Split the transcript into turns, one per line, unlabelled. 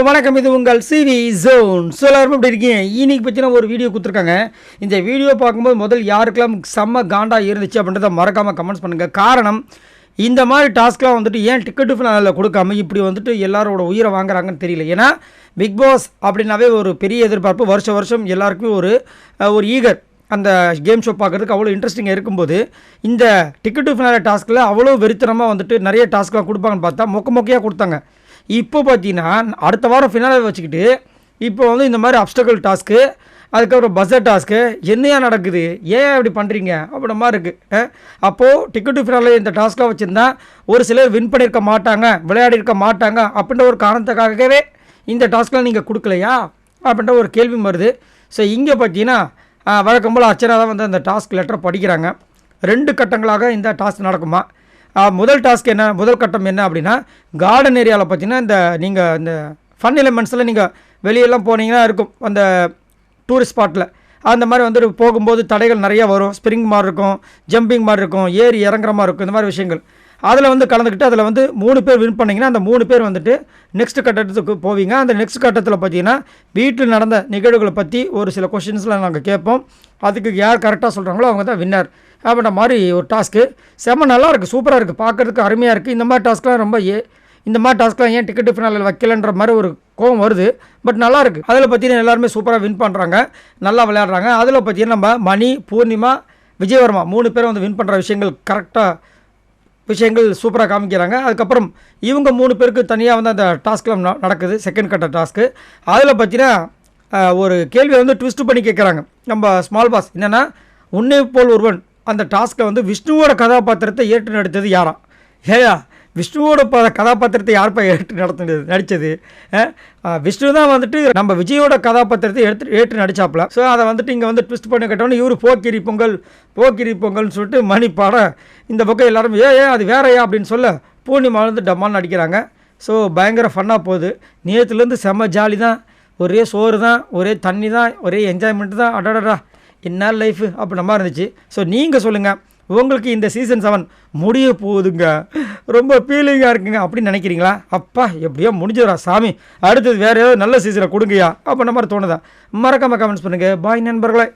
வணக்கம். இது உங்கள் சிவி ஜோன். எல்லாரும் எப்படி இருக்கீங்க? இன்னைக்கு பற்றின ஒரு வீடியோ கொடுத்துருக்காங்க. இந்த வீடியோ பார்க்கும்போது முதல் யாருக்கெல்லாம் செம்ம காண்டா இருந்துச்சு அப்படின்றத மறக்காமல் கமெண்ட்ஸ் பண்ணுங்கள். காரணம், இந்த மாதிரி டாஸ்க்லாம் வந்துட்டு ஏன் டிக்கெட்டு ஃபினாலில் கொடுக்காம இப்படி வந்துட்டு எல்லாரோட உயிரை வாங்குறாங்கன்னு தெரியல. ஏன்னா பிக் பாஸ் அப்படின்னாவே ஒரு பெரிய எதிர்பார்ப்பு. வருஷம் எல்லாருக்குமே ஒரு ஈகர் அந்த கேம் ஷோ பார்க்குறதுக்கு அவ்வளோ இன்ட்ரெஸ்டிங்காக இருக்கும்போது இந்த டிக்கெட்டு ஃபினாலே டாஸ்கில் அவ்வளோ வெறித்தனமாக வந்துட்டு நிறைய டாஸ்க்லாம் கொடுப்பாங்கன்னு பார்த்தா மொக்கையாக கொடுத்தாங்க. இப்போ பார்த்தீங்கன்னா அடுத்த வாரம் ஃபினாலே வச்சுக்கிட்டு இப்போ வந்து இந்த மாதிரி அப்டக்கிள் டாஸ்க்கு, அதுக்கப்புறம் பஸ்ஸர் டாஸ்க்கு என்னையா நடக்குது, ஏன் அப்படி பண்ணுறீங்க அப்படின்ற மாதிரி இருக்குது. அப்போது டிக்கெட்டு ஃபினாலே இந்த டாஸ்க்லாம் வச்சுருந்தா ஒரு சிலர் வின் பண்ணியிருக்க மாட்டாங்க, விளையாடிருக்க மாட்டாங்க அப்படின்ற ஒரு காரணத்துக்காகவே இந்த டாஸ்க்லாம் நீங்கள் கொடுக்கலையா அப்படின்ற ஒரு கேள்வி வருது. ஸோ இங்கே பார்த்தீங்கன்னா வழக்கம் போல் அர்ச்சனா தான் வந்து அந்த டாஸ்க் லெட்டரை படிக்கிறாங்க. 2 கட்டங்களாக இந்த டாஸ்க் நடக்குமா. முதல் கட்டம் என்ன அப்படின்னா, கார்டன் ஏரியாவில் பார்த்தீங்கன்னா நீங்கள் இந்த ஃபன் எலிமெண்ட்ஸில் நீங்கள் வெளியெல்லாம் போனீங்கன்னா இருக்கும் அந்த டூரிஸ்ட் ஸ்பாட்டில். அந்த மாதிரி வந்துட்டு போகும்போது தடைகள் நிறையா வரும். ஸ்ப்ரிங் மாதிரி இருக்கும், ஜம்பிங் மாதிரி இருக்கும், ஏறி இறங்குற மாதிரி இருக்கும். இந்த மாதிரி விஷயங்கள் அதில் வந்து கலந்துக்கிட்டு அதில் வந்து 3 பேர் வின் பண்ணிங்கன்னா அந்த 3 பேர் வந்துட்டு நெக்ஸ்ட் கட்டத்துக்கு போவீங்க. அந்த நெக்ஸ்ட் கட்டத்தில் பார்த்தீங்கன்னா வீட்டில் நடந்த நிகழ்வுகளை பற்றி ஒரு சில கொஷின்ஸ்லாம் நாங்கள் கேட்போம். அதுக்கு யார் கரெக்டாக சொல்கிறாங்களோ அவங்க தான் வின்னர் அப்படின்ற மாதிரி ஒரு டாஸ்க்கு. செம்ம நல்லா இருக்குது, சூப்பராக இருக்குது, பார்க்குறதுக்கு அருமையாக இருக்குது. இந்த மாதிரி டாஸ்க்லாம் ஏன் டிக்கெட்டு ஃபினாலில் வைக்கலன்ற மாதிரி ஒரு கோவம் வருது. பட் நல்லா இருக்குது. அதில் பார்த்தீங்கன்னா எல்லாருமே சூப்பராக வின் பண்ணுறாங்க, நல்லா விளையாடுறாங்க. அதில் பார்த்தீங்கன்னா நம்ம மணி, பூர்ணிமா, விஜயவர்மா 3 பேரும் வந்து வின் பண்ணுற விஷயங்கள் சூப்பராக காமிக்கிறாங்க. அதுக்கப்புறம் இவங்க 3 பேருக்கு தனியாக வந்து அந்த டாஸ்க்லாம் நடக்குது, செகண்ட் கட்ட டாஸ்க்கு. அதில் பார்த்தீங்கன்னா ஒரு கேள்வியை வந்து ட்விஸ்ட் பண்ணி கேட்குறாங்க நம்ம ஸ்மால் பாஸ். என்னென்னா, உன்னை போல் ஒருவன் அந்த டாஸ்க்கில் வந்து விஷ்ணுவோட கதாபாத்திரத்தை ஏற்று நடித்தது யாராம்? ஏயா, விஷ்ணுவோட கதாபாத்திரத்தை யார்ப்பா நடித்தது? விஷ்ணு தான் வந்துட்டு நம்ம விஜயோட கதாபாத்திரத்தை ஏற்று நடித்தாப்புல. ஸோ அதை வந்துட்டு இங்கே வந்து ட்விஸ்ட் பண்ணி கேட்டோன்னே இவர் போக்கிரி பொங்கல்னு சொல்லிட்டு மணி பாட இந்த பக்கம் எல்லாரும் அது வேறையா அப்படின்னு சொல்ல பூர்ணிமா வந்து டம்மான்னு நடிக்கிறாங்க. ஸோ பயங்கர ஃபன்னாக போகுது. நேற்றுலேருந்து செம்ம ஜாலி தான், ஒரே சோறு தான், ஒரே தண்ணி தான், ஒரே என்ஜாய்மெண்ட்டு தான். அடடா என்ன லைஃபு அப்படின்ற மாதிரி இருந்துச்சு. ஸோ நீங்கள் சொல்லுங்கள், உங்களுக்கு இந்த சீசன் 7 முடிய போகுதுங்க, ரொம்ப ஃபீலிங்காக இருக்குங்க அப்படின்னு நினைக்கிறீங்களா? அப்பா எப்படியோ முடிஞ்சிடறா சாமி, அடுத்தது வேறு ஏதாவது நல்ல சீசனை கொடுங்கயா அப்படின்ற மாதிரி தோணுதா? மறக்காமல் கமெண்ட்ஸ் பண்ணுங்கள். பாய் நண்பர்களே.